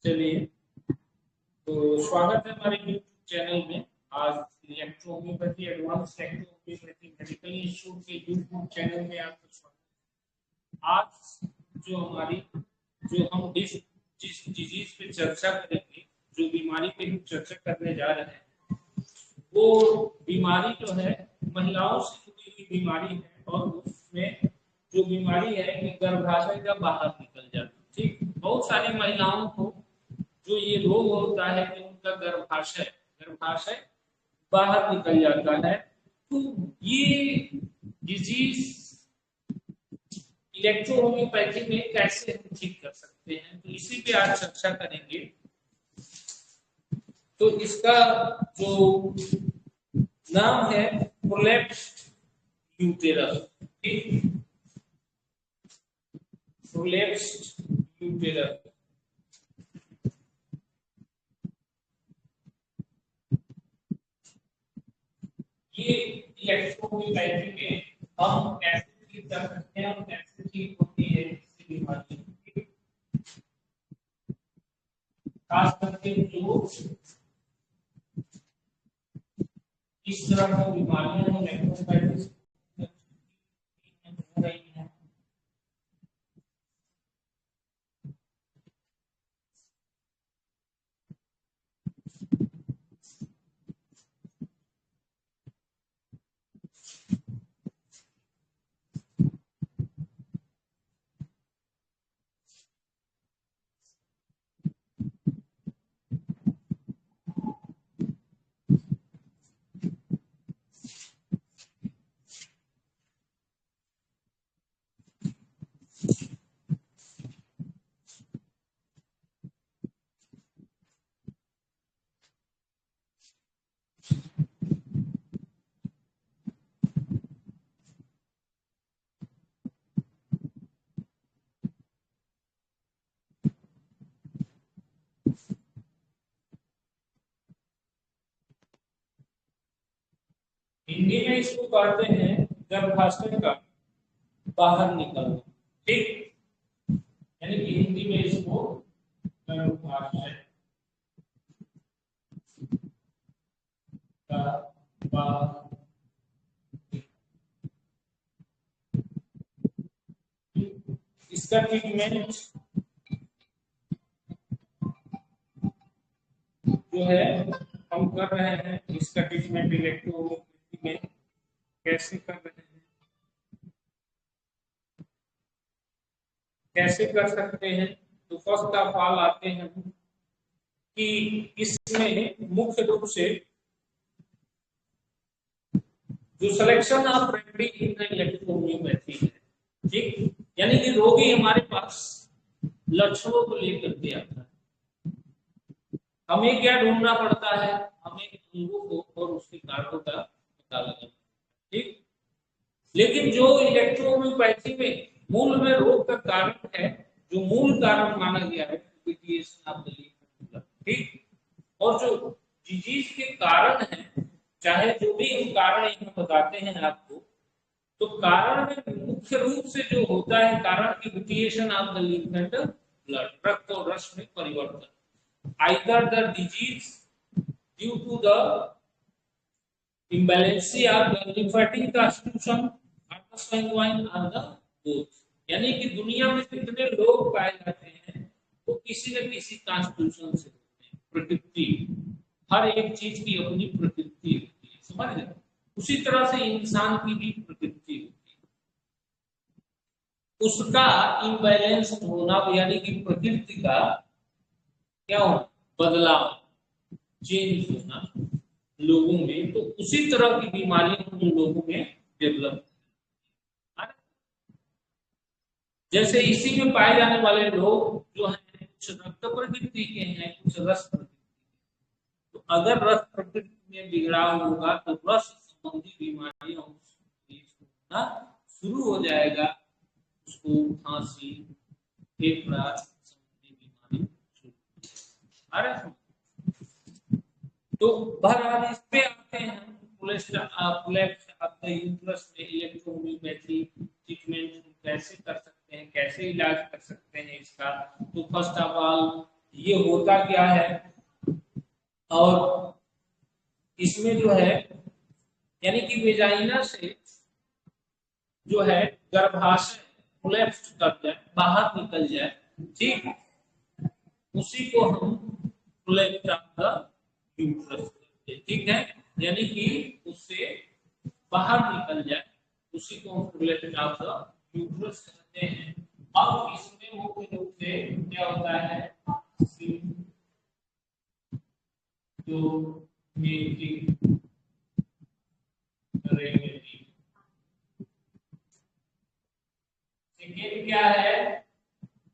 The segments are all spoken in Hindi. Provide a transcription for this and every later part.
चलिए, तो स्वागत है हमारे यूट्यूब चैनल में। आज electrohomeopathy advance electrohomeopathy medical institute के यूट्यूब चैनल में आपका स्वागत है। आज जो हम जिस डिजीज पे चर्चा करेंगे, जो बीमारी पे हम चर्चा करने जा रहे हैं, वो बीमारी जो है महिलाओं से जुड़ी हुई बीमारी है। और उसमें जो बीमारी है कि गर्भाशय का बाहर निकल जाना। ठीक, बहुत सारी महिलाओं को जो ये रोग होता है कि उनका गर्भाशय बाहर निकल जाता है। तो ये डिजीज इलेक्ट्रोहोम्योपैथी में कैसे हम ठीक कर सकते हैं, तो इसी पे आज चर्चा करेंगे। तो इसका जो नाम है प्रोलैप्स्ड यूटेरस। ठीक, प्रोलैप्स्ड यूटेरस। ये इलेक्ट्रोहोम्योपैथी में हम कैसे ठीक कर सकते हैं और कैसे ठीक होती है इसकी बीमारी, खास करके जो इस तरह की बीमारियां इलेक्ट्रोहोम्योपैथी हो रही हैं। हिंदी में इसको कहते हैं गर्भाशय का बाहर निकलना। ठीक, यानी कि हिंदी में इसको गर्भाशय का बाहर। इसका ट्रीटमेंट जो है हम कर रहे हैं। इसका ट्रीटमेंट इलेक्ट्रोहोम्योपैथी में कैसे कर रहे हैं, कैसे कर सकते हैं। तो फर्स्ट ऑफ ऑल आते हैं कि इसमें मुख्य रूप से जो selection of remedy in electrohomeopathy है। ठीक, यानी कि रोगी हमारे पास लक्षणों को लेकर के आता है, हमें क्या ढूंढना पड़ता है, हमें अंगों को और उसके कारणों का पता लगाना। ठीक, लेकिन जो इलेक्ट्रोहोम्योपैथी में मूल में रोग का कारण है, जो मूल कारण माना गया है, ठीक, और जो डिजीज के कारण है, चाहे जो भी हम कारण यहाँ बताते हैं आपको, तो कारण में मुख्य रूप से जो होता है कारण की variation of the lymph and blood, रक्त और रस में परिवर्तन। either the disease due to the imbalance of the lymphatic constitution or the sanguine or the both। यानी कि दुनिया में कितने लोग पाए जाते हैं वो किसी न किसी कॉन्स्टिट्यूशन से होते हैं। प्रकृति, हर एक चीज की अपनी प्रकृति होती है, समझ रहे? उसी तरह से इंसान की भी प्रकृति होती है, उसका इम्बैलेंस होना, यानी कि प्रकृति का क्या होना, बदलाव, चेंज होना लोगों में। तो उसी तरह की बीमारियां उन लोगों में डेवलप, जैसे इसी में पाए जाने वाले लोग जो हैं कुछ रक्त प्रकृति के हैं, कुछ रस प्रकृति। तो अगर रस प्रकृति में बिगड़ाव होगा तो रस संबंधी बीमारियां होना शुरू हो जाएगा, उसको खांसी, फेफड़ा संबंधी बीमारी शुरू। तो बहरहाल इस पे आते हैं इलेक्ट्रोहोम्योपैथी ट्रीटमेंट कैसे कर सकते हैं, कैसे इलाज कर सकते हैं इसका। तो फर्स्ट ऑफ ऑल ये होता क्या है, और इसमें जो है यानी कि वेजाइना से जो है गर्भाशय कोलैप्स कर जाए, बाहर निकल जाए, ठीक, उसी को हम कोलैप्स ऑफ द यूट्रस कहते हैं, ठीक है, यानी कि उससे बाहर निकल जाए, उसी को हम कोलैप्स ऑफ द यूट्रस कहते हैं। अब इसमें मुख्य रूप से क्या होता है, जो मीटिंग रेगुलेटरी, सेकेंड क्या है,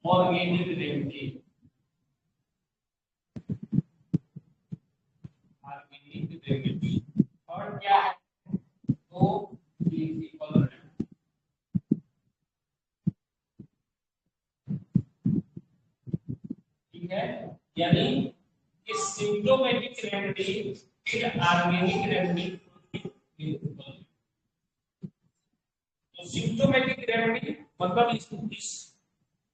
ऑर्गेनिक रेमेडी, ऑर्गेनिक रेमेडी, और क्या है, तो फिजिकल रेमेडी, ठीक है, यानी कि सिम्प्टोमेटिक रेमेडी, फिर ऑर्गेनिक रेमेडी, तो सिम्प्टोमेटिक रेमेडी मतलब इस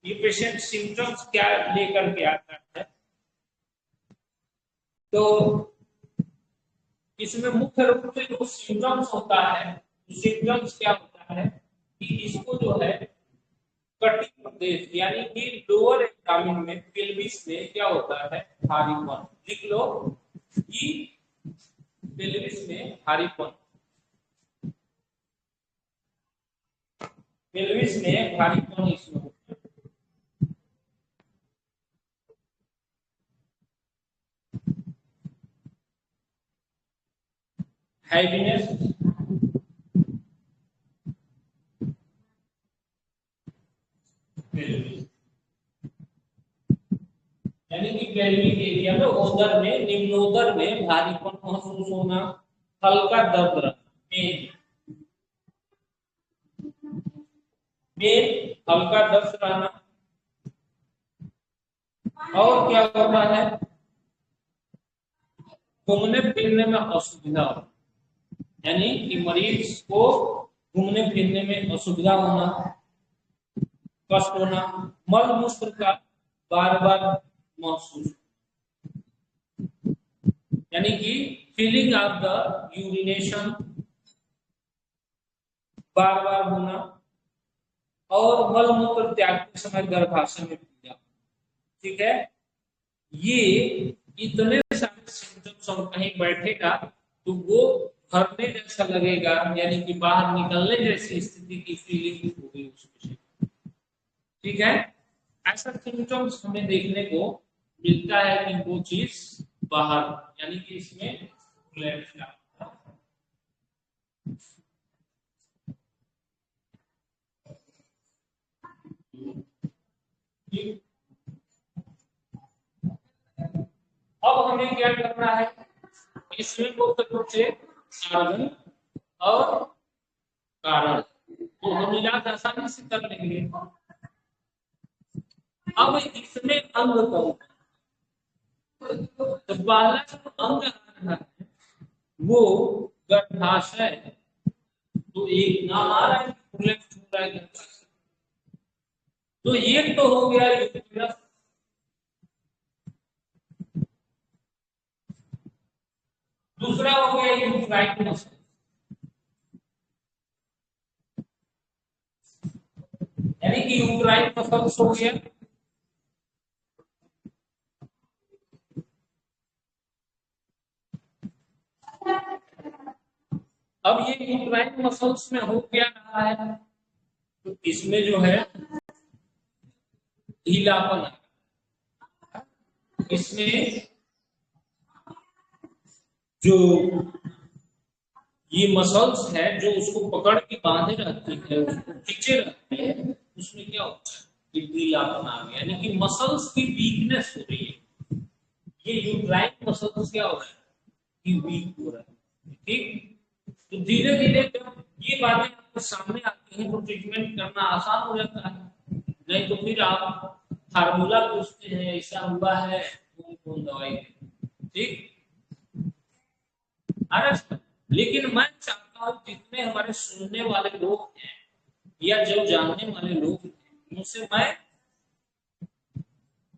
ये पेशेंट सिम्टम्स क्या लेकर के आता है, तो इसमें मुख्य रूप से जो सिम्टम्स होता है, सिम्टम्स क्या होता है कि इसको जो है कटिंग प्रदेश यानी कि लोअर एब्डोमेन में, पेल्विस में क्या होता है, भारीपन, लिख लो कि पेल्विस में भारीपन, पेल्विस में भारीपन इसमें होता है। हैवीनेस, यानी कि पेल्विक एरिया में, उदर में, निम्नोदर में भारीपन महसूस होना, हल्का दर्द रहना, में हल्का दर्द रहना, और क्या होता है, घूमने फिरने में असुविधा, यानी कि मरीज को घूमने फिरने में असुविधा होना, कष्ट होना, मल मूत्र का बार बार महसूस, यानी कि फीलिंग ऑफ द यूरिनेशन बार बार होना, और मल मूत्र त्याग के समय गर्भाशय में पीड़ा, ठीक है, ये इतने सारे सिम्टम्स, और कहीं बैठेगा तो वो भरने जैसा लगेगा, यानी कि बाहर निकलने जैसी स्थिति की फीलिंग होगी उसमें, ठीक है, ऐसा सिम्टम्स हमें देखने को मिलता है कि वो चीज बाहर, यानी कि इसमें अब हमें क्या करना है, इसमें मुख्य रूप से साधन और कारण तो हम इलाज आसानी से कर लेंगे। अब इसमें अंग कौन, तो पहला जो अंग है वो गर्भाशय, तो एक नाम आ रहा है, हो रहा है, तो एक तो हो गया यूट्रस, दूसरा हो गया यूट्राइन मसल, यानी कि यूट्राइन मसल हो गया, अब ये यूट्राइन मसल्स में हो क्या रहा है, तो इसमें जो है ढीलापन, इसमें जो ये मसल्स है जो उसको पकड़ के बांधे रहती है, उसको खींचे रहते हैं, उसमें क्या होता है, ये ढीलापन आ गया, यानी कि मसल्स की वीकनेस हो रही है, ये यूट्राइन मसल्स क्या हो रहा है कि वीक हो रहा है, ठीक, तो धीरे धीरे जब ये बातें आपके सामने आती हैं तो ट्रीटमेंट करना आसान हो जाता है, नहीं तो फिर आप फार्मूला पूछते हैं, ऐसा हुआ है, कौन कौन दवाई, ठीक, लेकिन मैं चाहता हूं जितने हमारे सुनने वाले लोग हैं या जो जानने वाले लोग हैं, उनसे मैं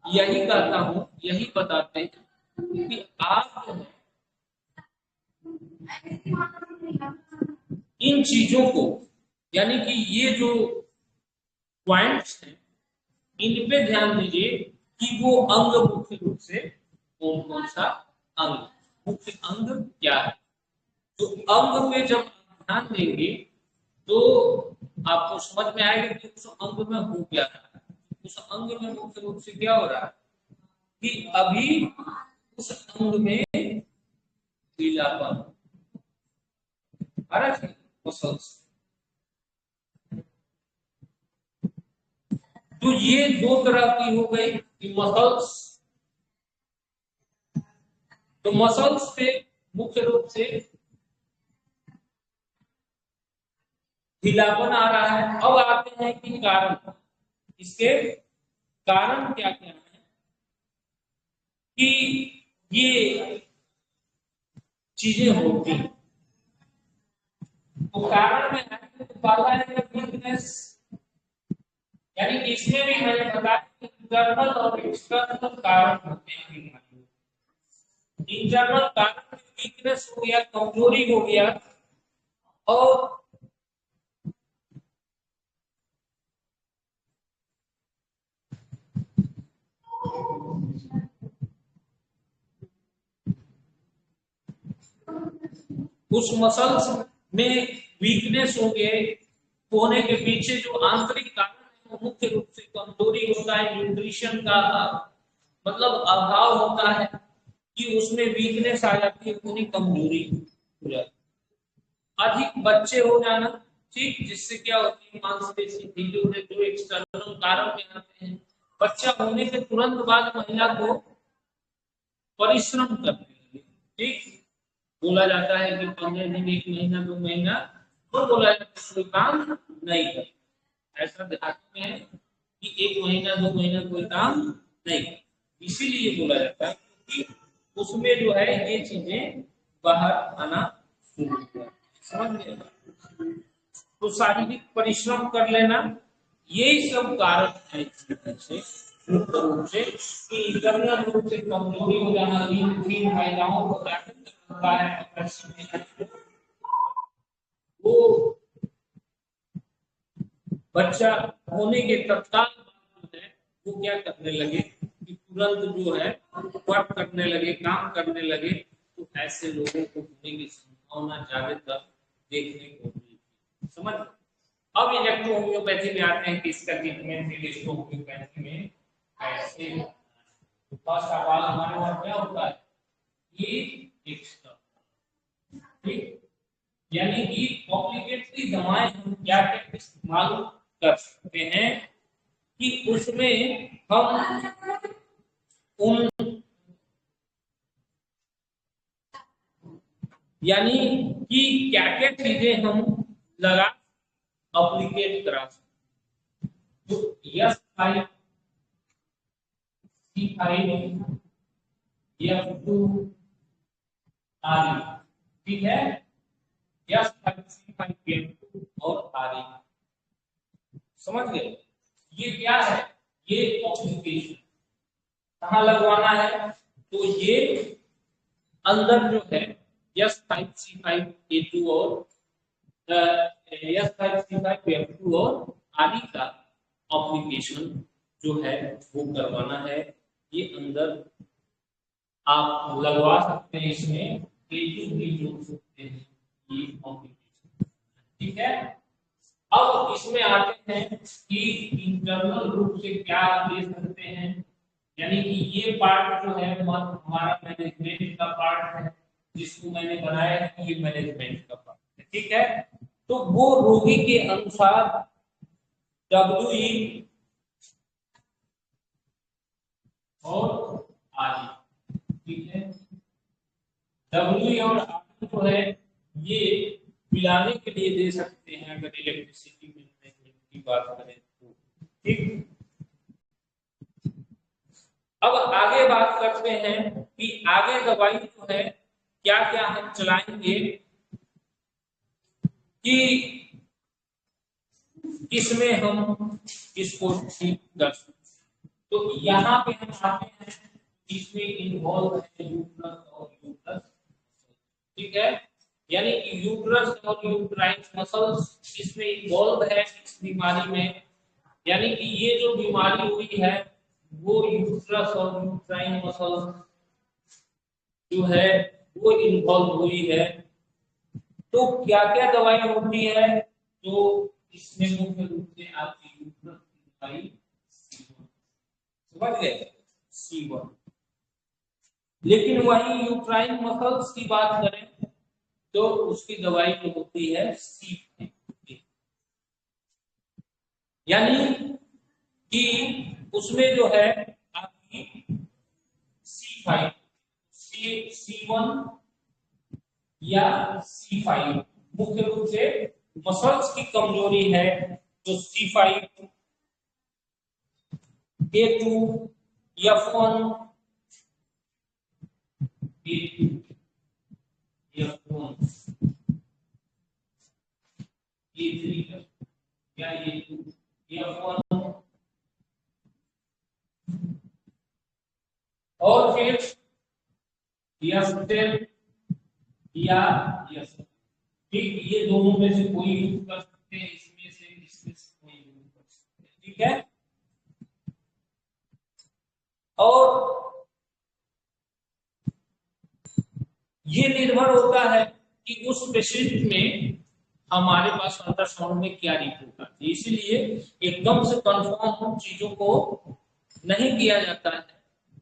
यही कहता हूं, यही बताते हैं कि आप जो है इन चीजों को, यानी कि ये जो पॉइंट्स हैं इन पे ध्यान दीजिए कि वो अंग मुख्य रूप से कौन कौन सा अंग, मुख्य अंग क्या है। तो अंग पे जब ध्यान देंगे तो आपको समझ में आएगा कि उस अंग में हो क्या रहा है। उस अंग में मुख्य रूप से क्या हो रहा है कि अभी उस अंग में पीलापन आ रहा है, मसल्स। तो ये दो तरह की हो गई कि मसल्स, तो मसल्स पे मुख्य रूप से ढीलापन आ रहा है। अब आते हैं कि कारण, इसके कारण क्या क्या है कि ये चीजें होती हैं। तो कारण में है तो पहला है वीकनेस, यानी कि इसमें भी मैंने बताया कि इंटरनल और एक्सटर्नल कारण होते हैं। इंटरनल कारण में वीकनेस हो गया, कमजोरी हो गया, और उस मसल्स में वीकनेस हो गए होने के पीछे जो आंतरिक कारण है वो मुख्य रूप से कमजोरी होता है, न्यूट्रिशन का मतलब अभाव होता है कि उसमें वीकनेस आ जाती है, पूरी कमजोरी हो जाती है। अधिक बच्चे हो जाना, ठीक, जिससे क्या होती है मांसपेशी ढीली होने, जो एक्सटर्नल कारण में आते हैं। बच्चा होने के तुरंत बाद महिला को परिश्रम करने लगे, ठीक, बोला जाता है कि 15 दिन, 1 महीना, 2 महीना, तो बोला जाता है कोई काम नहीं कर, ऐसा देहात में है कि 1 महीना 2 महीना कोई काम नहीं, इसीलिए बोला जाता है क्योंकि उसमें जो है ये चीजें बाहर आना शुरू हो जाती है। समझ गए? तो शारीरिक परिश्रम कर लेना, यही सब कारण है इसके पीछे मुख्य रूप से कि इंटरनल रूप से कमजोरी हो जाना, इन महिलाओं को ताकत होता है, वो बच्चा होने के तत्काल बाद जो है वो क्या करने लगे कि तुरंत जो है वर्क करने लगे, काम करने लगे। तो ऐसे लोगों को होने की संभावना ज्यादातर देखने को मिलती है। समझ? अब इलेक्ट्रो होम्योपैथी में आते हैं कि इसका ट्रीटमेंट इलेक्ट्रो होम्योपैथी में कैसे। फर्स्ट ऑफ ऑल हमारे वहां क्या होता है, ये एक्स्ट्रा, ठीक, यानी कि कॉम्प्लिकेटरी दवाएं हम क्या क्या इस्तेमाल कर सकते हैं कि उसमें हम उन, यानी कि क्या क्या चीजें हम लगा अप्लीकेट करा सकते हैं। तो यस फाइव, C5, F2 आदि, ठीक है, F5, C5, F2 और आदि। समझ गए? ये क्या है, ये कॉम्प्लिकेशन कहाँ लगवाना है, तो ये अंदर जो है S5C5A2 और S5C5F2 और आदि का एप्लीकेशन जो है वो करवाना है। ये अंदर आप लगवा सकते हैं, इसमें A2 भी जोड़ सकते हैं, ये एप्लीकेशन, ठीक है। अब इसमें आते हैं कि इंटरनल रूप से क्या दे सकते हैं, यानी कि ये पार्ट जो है हमारा मैनेजमेंट का पार्ट है, जिसको मैंने बनाया है कि ये मैनेजमेंट का पार्ट है, ठीक है। तो वो रोगी के अनुसार WE और RE, ठीक है। WE और RE जो है ये पिलाने के लिए दे सकते हैं अगर इलेक्ट्रिसिटी मैनेजमेंट की बात करें तो, ठीक। अब आगे बात करते हैं कि आगे दवाई जो है क्या क्या हम चलाएंगे कि इसमें हम इसको ठीक कर सकते हैं। तो यहाँ पे हम आते हैं, इसमें इन्वॉल्व है यूट्रस और यूट्रस, ठीक है, यानी कि यूट्रस और यूट्राइन मसल्स इसमें इन्वॉल्व है इस बीमारी में, यानी कि ये जो बीमारी हुई है वो यूट्रस और यूट्राइन मसल्स जो है वो इन्वॉल्व हुई है। तो क्या क्या दवाई होती है, तो इसमें मुख्य रूप से आपकी यूट्रस की दवाई समझ गए, C1। लेकिन वही यूट्राइन मसल्स की बात करें तो उसकी दवाई जो होती है C5, यानी कि उसमें जो है आपकी C5, C1 या C5 मुख्य रूप से मसल्स की कमजोरी है, तो C5, A2, F1, A2, F1, A3 या A2, F1 और फिर F10 या F, ठीक, ये दोनों में से कोई यूज कर सकते हैं, इसमें से कोई यूज कर सकते हैं, ठीक है। और ये निर्भर होता है कि उस पेशेंट में हमारे पास अल्ट्रासाउंड में क्या रिपोर्ट आती है, इसलिए एकदम से कंफर्म चीजों को नहीं किया जाता है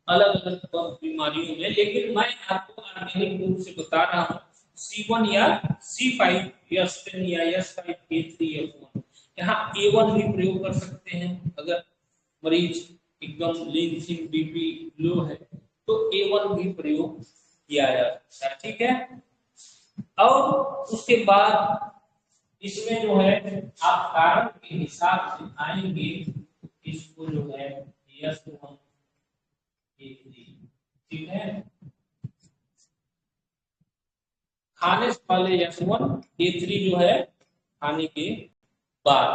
अलग अलग बीमारियों में, लेकिन मैं आपको ऑर्गेनिक रूप से बता रहा हूँ C1 या C5, S10 या S5, A3, F1, यहाँ A1 भी प्रयोग कर सकते हैं, अगर मरीज एकदम लीन सिन बीपी लो है तो A1 भी प्रयोग किया जा सकता है, ठीक है। और उसके बाद इसमें जो है आप कारण के हिसाब से आएंगे, इसको जो है S1, A3, ठीक है, खाने से पहले S1, A3 जो है खाने के बाद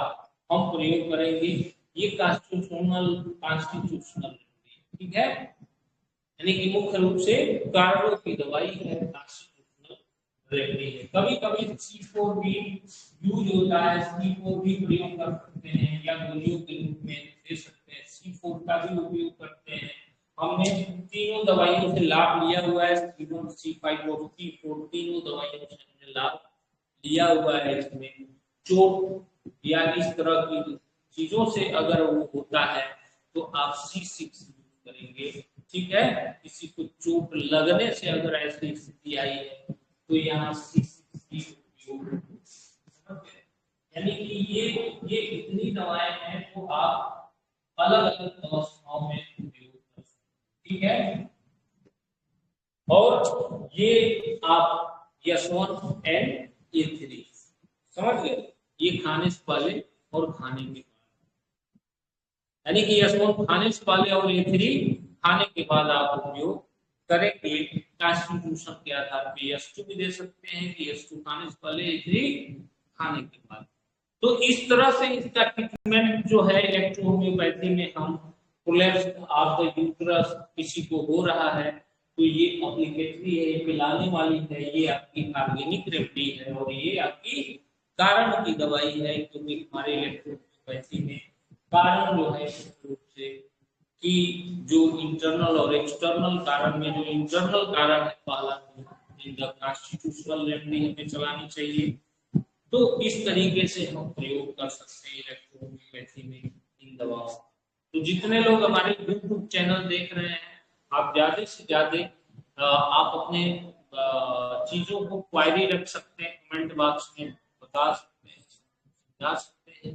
हम प्रयोग करेंगे, ये कॉन्स्टिट्यूशनल, ठीक है, यानी कि मुख्य रूप से कारणों की दवाई है, कॉन्स्टिट्यूशनल रेमेडी है। कभी कभी C4 भी यूज होता है, C4 भी प्रयोग कर सकते हैं या गोलियों के रूप में दे सकते हैं, C4 का भी उपयोग करते हैं। हमने तीनों दवाइयों से लाभ लिया हुआ है, C1, C5 और C4 तीनों दवाइयों से हमने लाभ लिया हुआ है। इसमें चोट या इस तरह की चीजों से अगर वो होता है तो आप C6 यूज करेंगे, ठीक है, किसी को चोट लगने से अगर ऐसी स्थिति आई है तो यहाँ C6 की उपयोग, यानी कि ये इतनी दवाएं हैं तो आप अलग अलग अवस्थाओं में उपयोग कर सकते हैं, ठीक है। और ये आप S1 एंड A3 समझ गए, ये खाने से पहले और खाने के बाद, यानी कि S1 खाने से पहले और A3 खाने के बाद आप उपयोग करेंगे। कॉन्स्टिट्यूशन के आधार पे S2 भी दे सकते हैं कि S2 खाने से पहले, A3 खाने के बाद। तो इस तरह से इसका ट्रीटमेंट जो है इलेक्ट्रोहोम्योपैथी में हम कोलैप्स ऑफ द यूट्रस किसी को हो रहा है तो ये एप्लीकेटरी है, ये पिलाने वाली है, ये आपकी ऑर्गेनिक रेमेडी है और ये आपकी कारण की दवाई है, क्योंकि हमारे इलेक्ट्रोहोम्योपैथी में कारण जो है रूप से कि जो इंटरनल और एक्सटर्नल कारण में जो इंटरनल कारण है पहला कॉन्स्टिट्यूशनल रेमेडी हमें चलानी चाहिए। तो इस तरीके से हम प्रयोग कर सकते हैं इलेक्ट्रोहोम्योपैथी में इन दवाओं। तो जितने लोग हमारे YouTube चैनल देख रहे हैं, आप ज्यादा से ज्यादा आप अपने चीजों को क्वायरी रख सकते हैं, कमेंट बॉक्स में बता सकते हैं, समझा सकते हैं।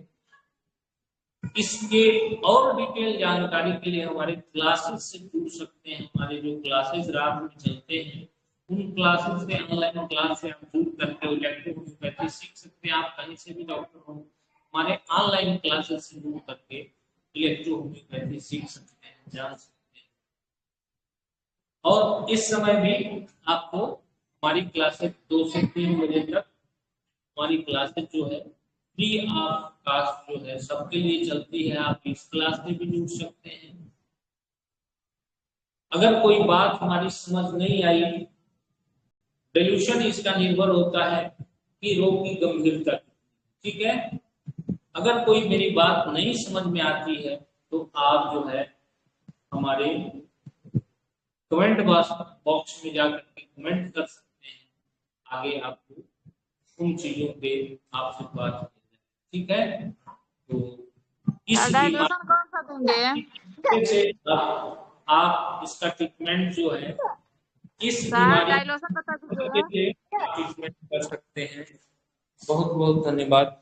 इसके और डिटेल जानकारी के लिए हमारे क्लासेस से जुड़ सकते हैं, हमारे जो क्लासेस रात में चलते हैं उन क्लासेस से, ऑनलाइन क्लास से आप जुड़ करके इलेक्ट्रोहोम्योपैथी सीख सकते हैं। आप कहीं से भी डॉक्टर हो, हमारे ऑनलाइन क्लासेस से जुड़ करके इलेक्ट्रोहोम्योपैथी सीख सकते हैं, जान सकते हैं। और इस समय भी आपको हमारी क्लासेस 2 से 3 बजे तक हमारी क्लासेस जो है फ्री ऑफ कास्ट जो है सबके लिए चलती है, आप इस क्लास में भी जुड़ सकते हैं अगर कोई बात हमारी समझ नहीं आई, डिल्यूशन इसका निर्भर होता है कि रोग की गंभीरता, ठीक है। अगर कोई मेरी बात नहीं समझ में आती है तो आप जो है हमारे कमेंट बॉक्स में जाकर के कमेंट कर सकते हैं, आगे आपको उन चीजों पे आपसे बात की जाए, ठीक है। तो इस डाइल्यूशन कौन सा देंगे से आप इसका ट्रीटमेंट जो है इस सर? बीमारी डाइल्यूशन बता के दीजिएगा। लिए ट्रीटमेंट कर सकते हैं। बहुत बहुत धन्यवाद।